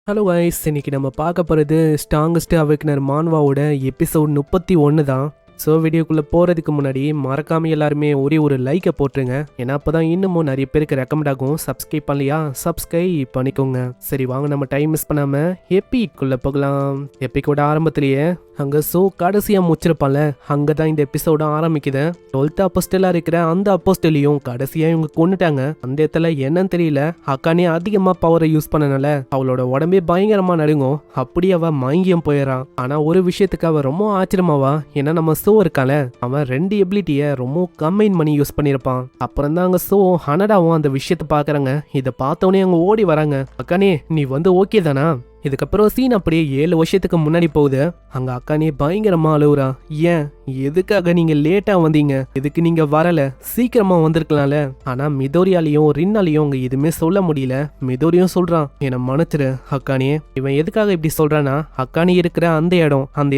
Hello guys, இன்னைக்கு நம்ம பார்க்க போகிறது ஸ்ட்ராங்கஸ்ட் அவேக்கனர் மான்வாவோட எபிசோட் 31 தான். ஸோ வீடியோக்குள்ளே போகிறதுக்கு முன்னாடி மறக்காமல் எல்லாருமே ஒரே ஒரு லைக்கை போட்டுருங்க. ஏன்னா அப்போ தான் இன்னமும் நிறைய பேருக்கு ரெக்கமெண்ட் ஆகும். சப்ஸ்கிரைப் பண்ணலையா? சப்ஸ்கிரைப் பண்ணிக்கோங்க. சரி வாங்க, நம்ம டைம் மிஸ் பண்ணாமல் எப்பிக்குள்ளே போகலாம். எப்பிக்கோட ஆரம்பத்திலேயே அங்கே கடைசியாக முடிச்சிருப்பான்ல, அங்கே தான் இந்த எபிசோட ஆரம்பிக்குது. 12th அப்போஸ்டலாக இருக்கிற அந்த அப்போஸ்டலையும் கடைசியாக இவங்க கொண்டுட்டாங்க. அந்த இடத்துல என்னன்னு தெரியல, அக்கானே அதிகமாக பவரை யூஸ் பண்ணனால அவளோட உடம்பே பயங்கரமாக நடுங்கும். அப்படி அவ மயங்கியும் போயிடறான். ஆனால் ஒரு விஷயத்துக்கு அவ ரொம்ப ஆச்சரியமாவா, ஏன்னா நம்ம இருக்கால, அவன் 2 எபிலிட்டியை ரொம்ப கம்பைன் பண்ணி யூஸ் பண்ணியிருப்பான். அப்புறம் தான் அங்கே ஹனடாவும் அந்த விஷயத்தை பார்க்குறாங்க. இதை பார்த்தோன்னே அவங்க ஓடி வராங்க. அக்கானே நீ ஓகே தானா? இதுக்கப்புறம் சீன் அப்படியே 7 வருஷத்துக்கு முன்னாடி போகுது. அங்க அக்கானே பயங்கரமா அழுவுறா. ஏன், எதுக்காக நீங்க லேட்டா வந்தீங்க? எதுக்கு நீங்க வரல? சீக்கிரமா வந்திருக்கலாம்ல. ஆனா மிதோரியாலையும் ரின்னாலையும் அங்க எதுவுமே சொல்ல முடியல. மிதோரியும் சொல்றான், என்ன மன்னிச்சிரு அக்கானே. இவன் எதுக்காக இப்படி சொல்றானா, அக்கானே இருக்கிற அந்த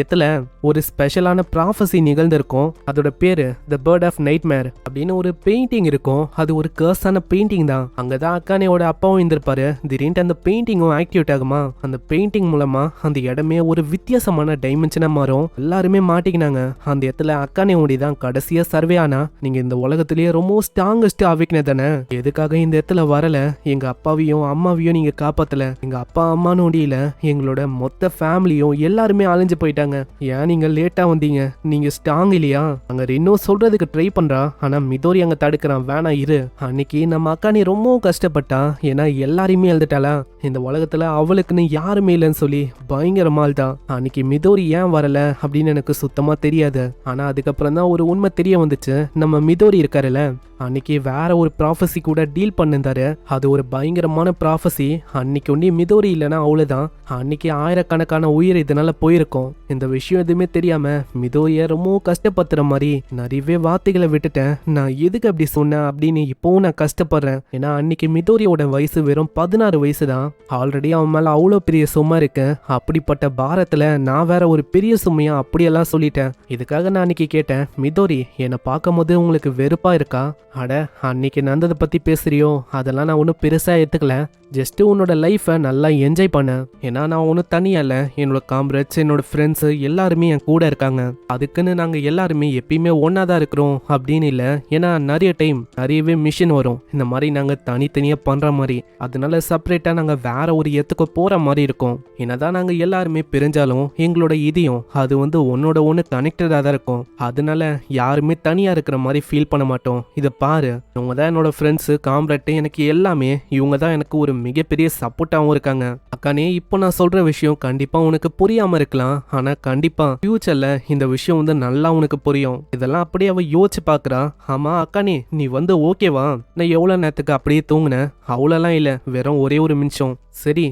இடத்துல ஒரு ஸ்பெஷலான ப்ராஃபஸி நிகழ்ந்திருக்கும். அதோட பேரு த பேர்ட் ஆஃப் நைட்மேர் அப்படின்னு ஒரு பெயிண்டிங் இருக்கும். அது ஒரு கர்ஸான பெயிண்டிங் தான். அங்கதான் அக்கானேயோட அப்பாவும் இருந்திருப்பாரு. திடீர்னு அந்த பெயிண்டிங்கும் ஆக்டிவேட் ஆகுமா. அந்த பெயிண்டிங் மூலமா அந்த இடமே ஒரு வித்தியாசமான டைமென்ஷனா மாறும். எல்லாருமே மாட்டிக்கினாங்க. அந்த இடத்துல அக்கானே ஓடிதான் கடைசியா சர்வே ஆனா, நீங்க இந்த உலகத்திலேயே ரொம்ப ஸ்ட்ராங்கஸ்ட் அவேக்கனர் தானே, எதுக்காக இந்த இடத்துல வரல? எங்க அப்பாவையும் அம்மாவையும் நீங்க காப்பாத்தல. எங்க அப்பா அம்மானு முடியல, எங்களோட மொத்த ஃபேமிலியும் எல்லாருமே அழிஞ்சு போயிட்டாங்க. ஏன் நீங்க லேட்டா வந்தீங்க? நீங்க ஸ்ட்ராங் இல்லையா? அங்க இன்னும் சொல்றதுக்கு ட்ரை பண்றா. ஆனா மிதோரி அங்க தடுக்கிறான். வேணா இரு. அன்னைக்கு நம்ம அக்கானே ரொம்ப கஷ்டப்பட்டா. ஏன்னா எல்லாரையுமே எழுதிட்டாளா. இந்த உலகத்துல அவளுக்குன்னு யாருமே இல்லைன்னு சொல்லி பயங்கரமால் தான். அன்னைக்கு மிதோரி ஏன் வரல அப்படின்னு எனக்கு சுத்தமா தெரியாது. ஆனா அதுக்கப்புறம் தான் ஒரு உண்மை தெரிய வந்துச்சு. நம்ம மிதோரி இருக்காருல்ல, அன்னைக்கு வேற ஒரு ப்ராஃபஸி கூட டீல் பண்ணிருந்தாரு. அது ஒரு பயங்கரமான ப்ராஃபஸி. அன்னைக்கு ஒண்டி மிதோரி இல்லைன்னா அவ்வளவுதான். அன்னைக்கு ஆயிரக்கணக்கான உயிர் இதனால போயிருக்கும். இந்த விஷயம் எதுவுமே தெரியாம மிதோரிய ரொம்ப கஷ்டப்படுத்துற மாதிரி நிறையவே வார்த்தைகளை விட்டுட்டேன். நான் எதுக்கு அப்படி சொன்னேன் அப்படின்னு இப்போவும் நான் கஷ்டப்படுறேன். ஏன்னா அன்னைக்கு மிதோரியோட வயசு வெறும் 16 வயசு தான். ஆல்ரெடி அவன் மேல அவ்வளோ பெரிய சும்மா இருக்கு. அப்படிப்பட்ட பாரத்துல நான் வேற ஒரு பெரிய சுமையா அப்படியெல்லாம் சொல்லிட்டேன். இதுக்காக நான் அன்னைக்கு கேட்டேன், மிதோரி என்னை பார்க்கும் போது உங்களுக்கு வெறுப்பா இருக்கா? அட, அன்னைக்கு நடந்ததை பத்தி பேசுறியோ, அதெல்லாம் நான் ஒன்றும் பெருசா எடுத்துக்கல. ஜஸ்ட் உன்னோட லைஃபை நல்லா என்ஜாய் பண்ண. ஏன்னா நான் ஒன்றும் தனியா இல்லை, என்னோட காம்ரேட்ஸ் என்னோட ஃப்ரெண்ட்ஸ் எல்லாருமே என் கூட இருக்காங்க. அதுக்குன்னு நாங்கள் எல்லாருமே எப்பயுமே ஒன்னா தான் இருக்கிறோம் அப்படின்னு இல்லை. ஏன்னா நிறைய டைம் நிறையவே மிஷின் வரும் இந்த மாதிரி நாங்கள் தனித்தனியாக பண்ற மாதிரி. அதனால செப்பரேட்டாக நாங்கள் வேற ஒரு இடத்துக்கு போற மாதிரி இருக்கும். என்னதான் நாங்கள் எல்லாருமே பிரிஞ்சாலும் எங்களோட இதயம் அது ஒன்னோட ஒன்று கனெக்டடாக தான் இருக்கும். அதனால யாருமே தனியா இருக்கிற மாதிரி ஃபீல் பண்ண மாட்டோம். இதை பாரு, இவங்க தான் என்னோட ஃப்ரெண்ட்ஸு, காம்ரேட்டு, எனக்கு எல்லாமே. இவங்க தான் எனக்கு ஒரு மிகப்பெரிய சப்போர்ட்டாகவும் இருக்காங்க. அக்கானே, இப்போ நான் சொல்ற விஷயம் கண்டிப்பா உனக்கு புரியாம இருக்கலாம். ஆனா கண்டிப்பா ஃபியூச்சர்ல இந்த விஷயம் நல்லா உனக்கு புரியும். இதெல்லாம் அப்படியே அவ யோசிச்சு பாக்குறா. ஆமா அக்கானே, நீ ஓகேவா? நான் எவ்வளவு நேரத்துக்கு அப்படியே தூங்குனேன்? அவ்வளோலாம் இல்லை, வெறும் ஒரே ஒரு நிமிஷம். சரி,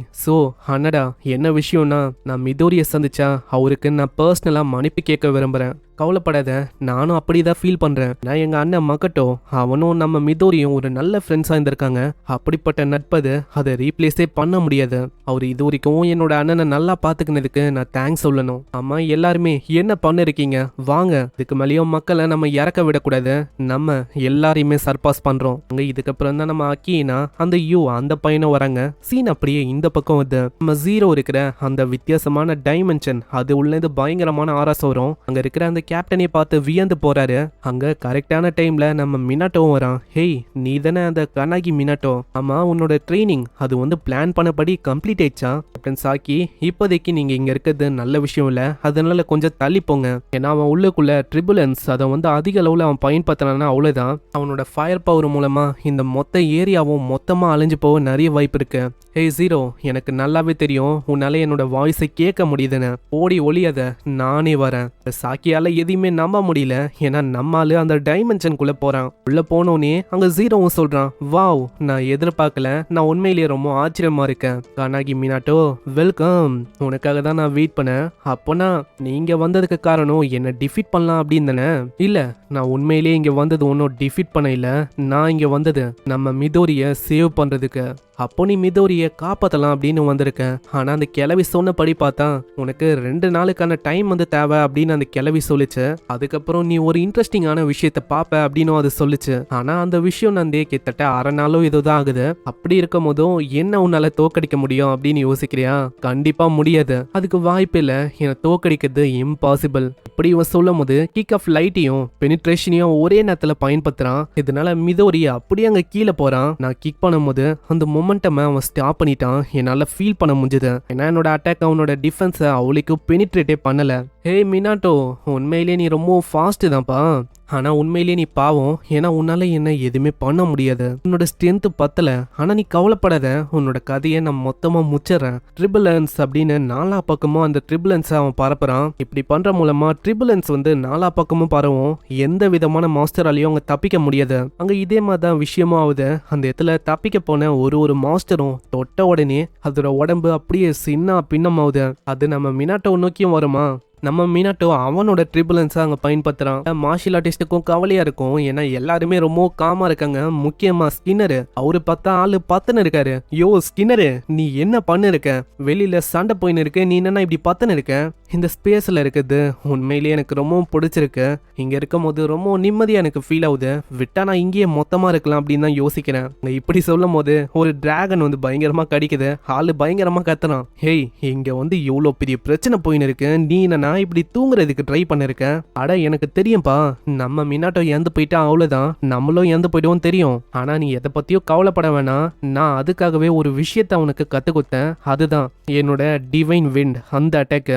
அண்ணடா, என்ன விஷயம்னா, நான் மிதோரியை சந்திச்சா அவருக்கு நான் பர்சனலா மன்னிப்பு கேட்க விரும்புறேன். கவலைப்படாத, நானும் அப்படிதான் ஃபீல் பண்றேன். நான் எங்க அண்ணன் மக்கட்டோ அவனும் நம்ம மிதோரியும் ஒரு நல்ல ஃப்ரெண்ட்ஸா இருந்திருக்காங்க. அப்படிப்பட்ட நட்பது அதை ரீப்ளேஸே பண்ண முடியாது. அவர் இது வரைக்கும் என்னோட அண்ணனை நல்லா பாத்துக்கினதுக்கு நான் தேங்க்ஸ் சொல்லணும். ஆமா, எல்லாருமே என்ன பண்ணிருக்கீங்க? வாங்க, இதுக்கு மேலேயும் மக்களை நம்ம இறக்க விடக்கூடாது. நம்ம எல்லாரையுமே சர்பாஸ் பண்றோம். அங்க இதுக்கப்புறம் தான் நம்ம அக்கீனா அந்த பையனும் வராங்க. சீன் அப்படியே இந்த பக்கம் வந்து நம்ம ஜீரோ இருக்கிற அந்த வித்தியாசமான டைமென்ஷன் அது உள்ள பயங்கரமான ஆராசம் வரும். அங்க இருக்கிற அந்த கேப்டனை பார்த்து வியந்து போறாரு. அங்க கரெக்டான டைம்ல நம்ம மினாட்டோவும் வரான். ஹேய், நீ தானே அந்த கனாகி மினாட்டோ? ஆமா, உன்னோட ட்ரைனிங் அது பிளான் பண்ணபடி கம்ப்ளீட் ஆயிடுச்சா? கேப்டன் சாக்கி, இப்போதைக்கு நீங்க இங்க இருக்கிறது நல்ல விஷயம் இல்ல, அதனால கொஞ்சம் தள்ளி போங்க. ஏன்னா அவன் உள்ளுக்குள்ள ட்ரிபுலன்ஸ் அதை அதிக அளவுல அவன் பயன்படுத்தினானா அவ்வளவுதான். அவனோட ஃபயர் பவர் மூலமா இந்த மொத்த ஏரியாவும் மொத்தமா அழிஞ்சு போக நிறைய வாய்ப்பு இருக்கு. ஹே ஜீரோ, எனக்கு நல்லாவே தெரியும் உன்னால என்னோட வாய்ஸை கேட்க முடியுதுன்னு. ஓடி ஒளியாத, நானே வரேன். சாக்கியால எதையுமே நம்ப முடியல. ஏன்னா நம்மால அந்த டைமென்ஷனுக்குள்ள போறான். உள்ள போனோனே அங்க ஜீரோவும் சொல்றான், வாவ், நான் எதிர்பார்க்கல, நான் உண்மையிலேயே ரொம்ப ஆச்சரியமா இருக்கேன். கனாகி மினாட்டோ, வெல்கம். உனக்காக தான் நான் வெயிட் பண்ணேன். அப்போனா நீங்க வந்ததுக்கு காரணம் என்ன டிஃபீட் பண்ணலாம் அப்படின்னு தானே? இல்ல, நான் உண்மையிலேயே இங்க வந்தது ஒன்னும் டிஃபீட் பண்ண இல்ல. நான் இங்க வந்தது நம்ம மிதோரிய சேவ் பண்றதுக்கு. அப்போ நீ மிதோரியை காப்பாற்றலாம் அப்படின்னு வந்திருக்கேன். ஆனால் அந்த கிளவி சொன்னபடி பார்த்தா உனக்கு 2 நாளுக்கான டைம் தேவை அப்படின்னு அந்த கிளவி சொல்லுச்சு. சொல்லுச்சு. அதுக்கப்புறம் நீ ஒரு இன்ட்ரெஸ்டிங்கான விஷயத்த பாப்ப அப்படின்னு அது சொல்லுச்சு. ஆனா அந்த விஷயம் நந்தே கிட்டத்தட்ட அரை நாளோ இதுதான் ஆகுது. அப்படி இருக்கும் போதும் என்ன உன்னால தோக்கடிக்க முடியும் அப்படின்னு யோசிக்கிறியா? கண்டிப்பா முடியாது, அதுக்கு வாய்ப்பு இல்ல, என்னை தோக்கடிக்கிறது இம்பாசிபிள். இப்படி இவன் சொல்லும் போது கிக் ஆஃப் லைட்டையும் பெனிட்ரேஷனையும் ஒரே நேரத்துல பயன்படுத்துறான். இதனால மிதோரி அப்படியே அங்க கீழே போறான். நான் கிக் பண்ணும்போது அந்த மொமெண்டம் அவன் ஸ்டாப் பண்ணிட்டான். என்னால ஃபீல் பண்ண முடிஞ்சது. ஏன்னா என்னோட அட்டாக் அவனோட டிஃபென்ஸை அவளுக்கு பெனிட்ரேட்டே பண்ணல. ஹே மினாட்டோ, உண்மையிலேயே நீ ரொம்ப ஃபாஸ்ட் தான்ப்பா. ஆனா உண்மையிலேயே நீ பாவம். ஏன்னா உன்னால என்ன எதுவுமே பண்ண முடியாது. உன்னோட ஸ்ட்ரென்த் பத்தல. ஆனா நீ கவலைப்படாத, உன்னோட கதையை நான் மொத்தமா முச்சிடுறேன். ட்ரிபிளன்ஸ் அப்படின்னு நாலா பக்கமும் அந்த ட்ரிபிளன்ஸ் அவன் பரப்புறான். இப்படி பண்ற மூலமா ட்ரிபிளன்ஸ் நாலா பக்கமும் பரவும். எந்த விதமான மாஸ்டராலையும் அங்க தப்பிக்க முடியாது. அங்க இதே மாதிரிதான் விஷயமும் ஆகுது. அந்த இடத்துல தப்பிக்க போன ஒரு மாஸ்டரும் தொட்ட உடனே அதோட உடம்பு அப்படியே சின்ன பின்னமாவுது. அது நம்ம மினாட்டோ நோக்கியும் வருமா? நம்ம மினாட்டோ அவனோட ட்ரிபுலன்ஸை அங்கே பயன்படுத்துறான். மார்ஷியல் ஆர்டிஸ்டுக்கும் கவலையா இருக்கும். ஏன்னா எல்லாருமே ரொம்ப காமா இருக்காங்க. முக்கியமா ஸ்கின்னரு, அவரு பார்த்தா ஆளு பத்துன்னு இருக்காரு. யோ ஸ்கின்னரு, நீ என்ன பண்ணிருக்க? வெளியில சண்டை போயின்னு இருக்கு, நீ என்னன்னா இப்படி பத்துன்னு இருக்க? இந்த ஸ்பேஸ்ல இருக்குது உண்மையிலேயே எனக்கு ரொம்பவும் பிடிச்சிருக்கு. இங்க இருக்கும் போது ரொம்ப நிம்மதியா எனக்கு ஃபீல் ஆகுது. விட்டா நான் இங்கேயே மொத்தமா இருக்கலாம் அப்படின்னு தான் யோசிக்கிறேன். இப்படி சொல்லும் போது ஒரு டிராகன் பயங்கரமா கடிக்குது. ஆளு பயங்கரமா கத்துறான். ஹேய், இங்க இவ்வளோ பெரிய பிரச்சனை போயின்னு இருக்கு, நீ என்னன்னா இப்படி தூங்குறதுக்கு ட்ரை பண்ணிருக்கேன். அட எனக்கு தெரியும்பா, நம்ம மினாட்டோ இறந்து போயிட்டா அவ்வளவுதான், நம்மளும் இறந்து போயிடுவோம் தெரியும். ஆனா நீ எதை பத்தியோ கவலைப்பட வேணாம். நான் அதுக்காகவே ஒரு விஷயத்த அவனுக்கு கத்து கொடுத்தேன். அதுதான் என்னோட டிவைன் விண்ட். அந்த அட்டாக்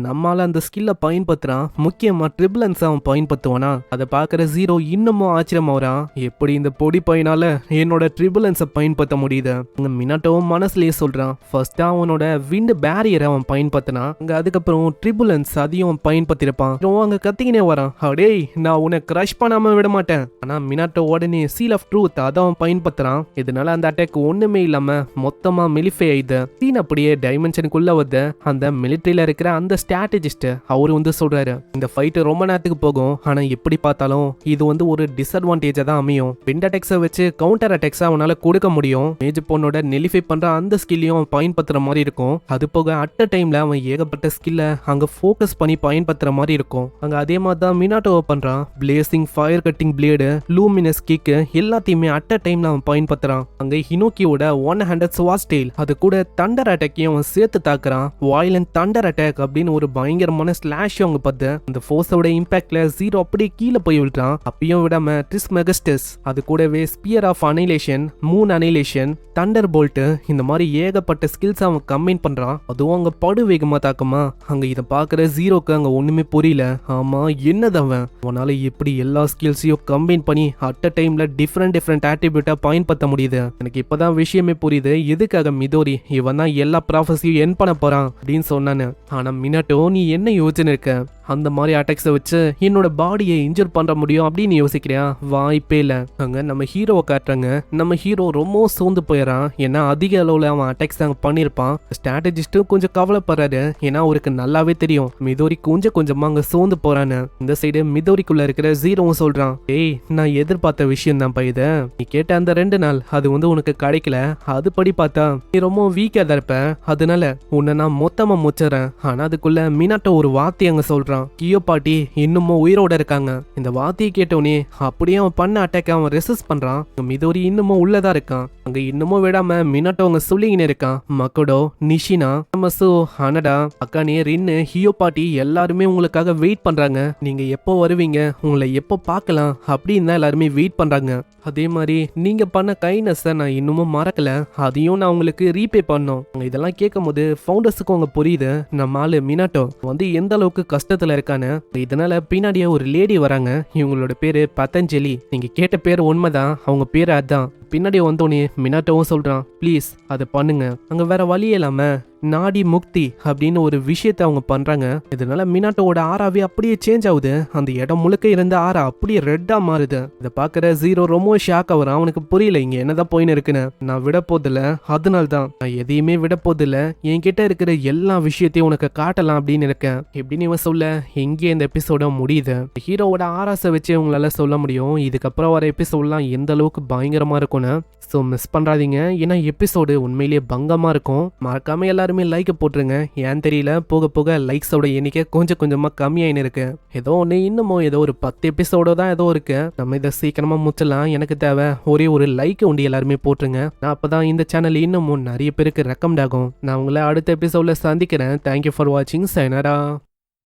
நம்மால அந்த ஸ்கில்ல பயன்படுத்துறான். முக்கியமா ட்ரிபிளன்ஸ் அவன் பயன்படுத்துவானா? அதை பாக்குற ஜீரோ இன்னமும் ஆச்சரியமாவறான். எப்படி இந்த பொடி பையனால என்னோட ட்ரிபிளன்ஸை பயன்படுத்த முடியுது? மினாட்டோவும் மனசுலயே சொல்றான். ஃபர்ஸ்ட் அவனோட விண்ட் பேரியரை அவன் பயன்படுத்தினான். அதுக்கப்புறம் ட்ரிபுலன்ஸ் அதையும் பயன்படுத்திருப்பான். அங்க கத்திக்கினே வரான். அடே, நான் உன்னை கிரஷ் பண்ணாம விட மாட்டேன். ஆனா மினாட்டோ உடனே சீல் ஆஃப் ட்ரூத் அதை அவன் பயன்படுத்துறான். இதனால அந்த அட்டாக் ஒண்ணுமே இல்லாம மொத்தமா மெலிஃபை ஆயிடுது. சீன் அப்படியே டைமென்ஷனுக்குள்ள வந்து அந்த மிலிட்டரியில இருக்கிற அந்த ஸ்ட்ராட்டஜிஸ்ட் அவரு சொல்றாரு, இந்த ஃபைட் ரொம்ப நேரத்துக்கு போகும். ஆனா எப்படி பார்த்தாலும் இது ஒரு டிஸ்அட்வான்டேஜா தான் அமையும். விண்ட் அட்டாக்ஸை வச்சு கவுண்டர் அட்டாக்ஸ் அவனால கொடுக்க முடியும். மேஜ் பொண்ணோட நெலிஃபை பண்ற அந்த ஸ்கில்லையும் அவன் பயன்படுத்துற மாதிரி இருக்கும். அது போக அட் அ டைம்ல அவன் ஏகப்பட்ட ஸ்கில்ல அங்க ஃபோக்கஸ் பண்ணி பயன்படுத்துற மாதிரி இருக்கும். அங்க அதே மாதிரி தான் மினாட்டோவை பண்றான். Placing, fire cutting blade, luminous kick எல்லாத்தையுமே அட் அ டைம்ல அவன் பயன்படுத்துறான். அங்க ஹினோக்கியோட ஒன் ஹேண்டட் ஸ்வாட் ஸ்டைல், அது கூட தண்டர் அட்டாக்கையும் அவன் சேர்த்து தாக்குறான். வாயிலன் தண்டர் அட்டாக் அப்படின்னு ஒரு பயங்கரமான ஸ்லாஷ் அவங்க பார்த்து அந்த ஃபோர்ஸோட இம்பாக்ட்ல ஜீரோ அப்படியே கீழே போய் விழுறான். அப்பயும் விடாம ட்ரிஸ் மெகஸ்டஸ், அது கூடவே spear of annihilation, moon annihilation, thunderbolt, இந்த மாதிரி ஏகப்பட்ட ஸ்கில்ஸ் அவன் கம்பைன் பண்றான். அதுவும் அங்க படு வேகமா தாக்குமா. அங்க இதை பாக்குற ஜீரோக்கு அங்க ஒண்ணுமே புரியல. ஆமா, என்னதவன் அவனால எப்படி எல்லா ஸ்கில்ஸையும் கம்பைன் பண்ணி அட் அ டைம்ல டிஃப்ரெண்ட் ஆட்ரிபியூட்டா பயன்படுத்த முடியுது? எனக்கு இப்பதான் விஷயமே புரியுது எதுக்காக மிதோரி இவன் தான் எல்லா ப்ராஃபஸையும் என் பண்ண போறான் அப்படின்னு சொன்னானு. ஆனா மினாட்டோ, நீ என்ன யோசிச்சுன்னு இருக்க? அந்த மாதிரி அட்டாக்ஸை வச்சு என்னோட பாடியை இன்ஜூர் பண்ண முடியும் அப்படின்னு யோசிக்கிறியா? வாய்ப்பே இல்லை. அங்க நம்ம ஹீரோவை காட்டுறாங்க. நம்ம ஹீரோ ரொம்ப சோர்ந்து போயிடறான். ஏன்னா அதிக அளவில் அவன் அட்டாக்ஸ் அங்கே பண்ணியிருப்பான். ஸ்ட்ராட்டஜிஸ்ட்டும் கொஞ்சம் கவலைப்படுறாரு. ஏன்னா அவருக்கு நல்லாவே தெரியும் மிதோரி கொஞ்சமா அங்கே சோர்ந்து போறான்னு. இந்த சைடு மிதோரிக்குள்ள இருக்கிற ஜீரோவும் சொல்றான், ஏய், நான் எதிர்பார்த்த விஷயம் தான் இது. நீ கேட்ட அந்த 2 நாள் அது உனக்கு கிடைக்கல. அதுபடி பார்த்தா நீ ரொம்ப வீக்கா தான் இருப்ப. அதனால உன்னை நான் மொத்தமா முச்சிடறேன். ஆனா அதுக்குள்ள மினாட்டோ ஒரு வார்த்தை அங்க சொல்றான். கியோ பாட்டி இன்னமும் உயிரோட இருக்காங்க. இந்த வார்த்தையை கேட்டோனே அப்படியே அவன் பண்ண அட்டாக் அவன் ரெசிஸ்ட் பண்றான். மிதோரி இன்னமும் உள்ளதா இருக்கான். அங்க இன்னமும் விடாம மினாட்டோ அங்க சொல்லிக்கினே இருக்கான். மக்கடோ, நிஷினா, மசு, ஹனடா, அக்கானே, ரின்னு, ஹியோ பாட்டி எல்லாருமே உங்களுக்காக வெயிட் பண்றாங்க. நீங்க எப்போ வருவீங்க, உங்களை எப்போ பார்க்கலாம் அப்படின்னு தான் எல்லாருமே வெயிட் பண்றாங்க. அதே மாதிரி நீங்க பண்ண கைண்ட்னஸை நான் இன்னமும் மறக்கல. அதையும் நான் உங்களுக்கு ரீபே பண்ணோம். இதெல்லாம் கேட்கும் போது ஃபவுண்டர்ஸுக்கும் அவங்க புரியுது நம்ம ஆளு மினாட்டோ எந்த அளவுக்கு கஷ்டத்துல இருக்கான்னு. இதனால பின்னாடியே ஒரு லேடி வராங்க. இவங்களோட பேரு பதஞ்சலி. நீங்க கேட்ட பேர் உண்மைதான், அவங்க பேரு அதான். பின்னாடி வந்தோடனே மினாட்டோவும் சொல்றான், ப்ளீஸ் அதை பண்ணுங்க. அங்க வேற வழியே இல்லாம நாடி முக்தி அப்படின்னு ஒரு விஷயத்த அவங்க பண்றாங்க. இதனால மினாட்டோட ஆராவே அப்படியே சேஞ்ச் ஆகுது. அந்த இடம் முழுக்க இருந்த ஆரா அப்படியே ரெட்டா மாறுது. இதை பாக்குற ஜீரோ ரொம்ப ஷாக் ஆகுறான். அவனுக்கு புரியல இங்க என்னதான் போயின்னு இருக்குன்னு. நான் விட போதில்ல, அதனால்தான் நான் எதையுமே விட போதில்ல. என்கிட்ட இருக்கிற எல்லா விஷயத்தையும் உனக்கு காட்டலாம் அப்படின்னு இருக்கேன். எப்படின்னு இவன் சொல்ல எங்கே இந்த எபிசோட முடியுது. ஹீரோவோட ஆராசை வச்சு உங்களால சொல்ல முடியும் இதுக்கப்புறம் வர எபிசோட்லாம் எந்த அளவுக்கு பயங்கரமா இருக்கும்னு. எபிசோடுன்னு. ஸோ மிஸ் பண்ணுறாதீங்க, ஏன்னா எபிசோடு உண்மையிலேயே பங்கமாக இருக்கும். மறக்காமல் எல்லாருமே லைக்கை போட்டுருங்க. ஏன் தெரியல, போக போக லைக்ஸோட எண்ணிக்கை கொஞ்சம் கொஞ்சமாக கம்மியாயின்னு இருக்கு. ஏதோ ஒன்று இன்னமும் ஏதோ ஒரு 10 எபிசோடு தான் ஏதோ இருக்கு. நம்ம இதை சீக்கிரமாக முடிச்சிடலாம். எனக்கு தேவை ஒரே ஒரு லைக்கை உண்டு எல்லாருமே போட்டுருங்க. நான் அப்போ தான் இந்த சேனல் இன்னமும் நிறைய பேருக்கு ரெக்கமெண்ட் ஆகும். நான் உங்களை அடுத்த எபிசோடில் சந்திக்கிறேன். தேங்க்யூ ஃபார் வாட்சிங். சைனரா.